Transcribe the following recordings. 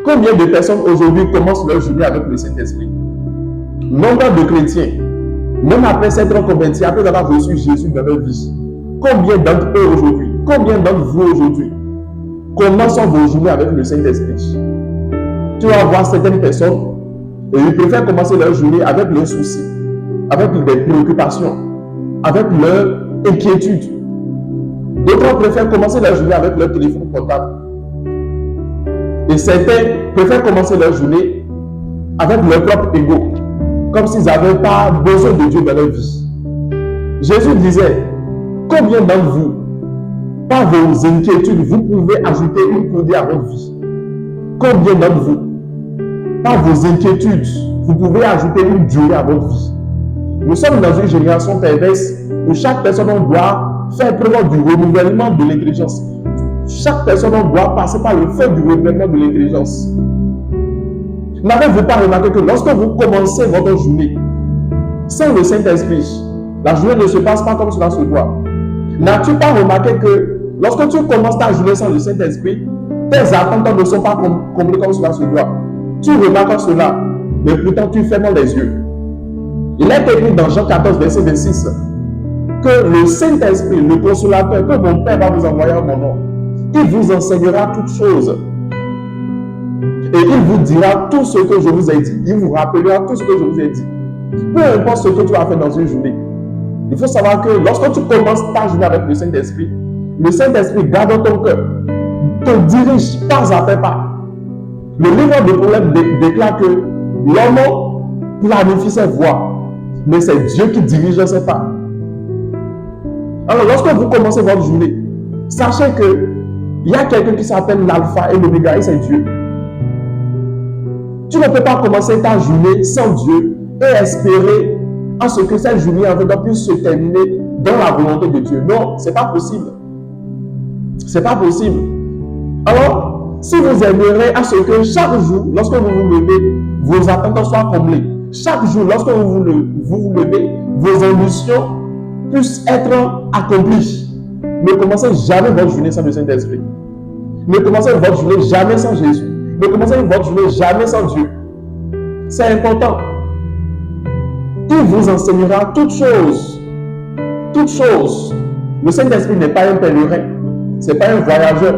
Combien de personnes aujourd'hui commencent leur journée avec le Saint-Esprit? Nombre de chrétiens, même après s'être convertis, après avoir reçu Jésus dans leur vie, combien d'entre eux aujourd'hui, combien d'entre vous aujourd'hui commencent vos journées avec le Saint-Esprit? Tu vas voir certaines personnes et ils préfèrent commencer leur journée avec leurs soucis, avec des préoccupations, avec leurs inquiétudes. D'autres préfèrent commencer leur journée avec leur téléphone portable. Et certains préfèrent commencer leur journée avec leur propre ego, comme s'ils n'avaient pas besoin de Dieu dans leur vie. Jésus disait, combien d'entre vous, par vos inquiétudes, vous pouvez ajouter une coudée à votre vie? Combien d'entre vous, par vos inquiétudes, vous pouvez ajouter une durée à votre vie? Nous sommes dans une génération perverse où chaque personne doit faire preuve du renouvellement de l'intelligence. Chaque personne doit passer par le feu du renouvellement de l'intelligence. N'avez-vous pas remarqué que lorsque vous commencez votre journée sans le Saint-Esprit, la journée ne se passe pas comme cela se doit? N'as-tu pas remarqué que lorsque tu commences ta journée sans le Saint-Esprit, tes attentes ne sont pas comblées comme cela se doit? Tu remarques cela, mais pourtant tu fermes les yeux. Il est écrit dans Jean 14, verset 26, que le Saint-Esprit, le consolateur, que mon Père va vous envoyer en mon nom, il vous enseignera toutes choses. Et il vous dira tout ce que je vous ai dit. Il vous rappellera tout ce que je vous ai dit. Peu importe ce que tu as fait dans une journée. Il faut savoir que lorsque tu commences ta journée avec le Saint-Esprit garde ton cœur, te dirige pas après pas. Le livre de Proverbes déclare que l'homme planifie ses voies, mais c'est Dieu qui dirige ses pas. Alors lorsque vous commencez votre journée, sachez que il y a quelqu'un qui s'appelle l'alpha et l'oméga et c'est Dieu. Tu ne peux pas commencer ta journée sans Dieu et espérer à ce que cette journée en fait puisse se terminer dans la volonté de Dieu. Non, c'est pas possible. C'est pas possible. Alors, si vous aimeriez à ce que chaque jour, lorsque vous vous levez, vos attentes soient comblées. Chaque jour, lorsque vous vous levez, vos ambitions puissent être accomplies. Ne commencez jamais votre journée sans le Saint-Esprit. Ne commencez votre journée jamais sans Jésus. Ne commencez votre journée jamais sans Dieu. C'est important. Il vous enseignera toutes choses. Toutes choses. Le Saint-Esprit n'est pas un pèlerin. Ce n'est pas un voyageur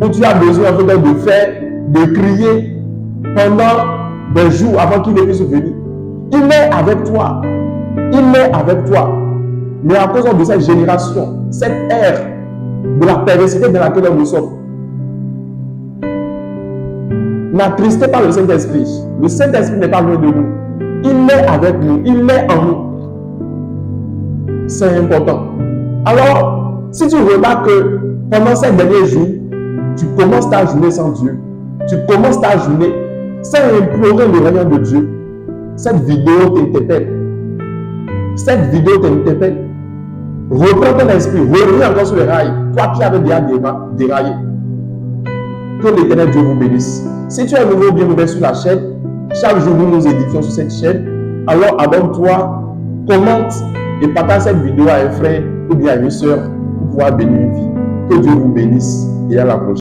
où tu as besoin de crier pendant des jours avant qu'il ne puisse venir. Il est avec toi. Il est avec toi. Mais à cause de cette génération, cette ère de la perversité dans laquelle nous sommes, n'attristez pas le Saint-Esprit. Le Saint-Esprit n'est pas loin de nous. Il est avec nous. Il est en nous. C'est important. Alors, si tu remarques que pendant ces derniers jours, tu commences ta journée sans Dieu, tu commences ta journée sans implorer le règne de Dieu, cette vidéo t'interpelle. Cette vidéo t'interpelle. Reprends ton esprit, reviens encore sur les rails. Toi qui avais déjà déraillé. Que l'Éternel Dieu vous bénisse. Si tu es nouveau, bienvenue sur la chaîne. Chaque jour, nous nous édifions sur cette chaîne. Alors, abonne-toi, commente et partage cette vidéo à un frère ou bien à une soeur pour pouvoir bénir une vie. Que Dieu vous bénisse et à la prochaine.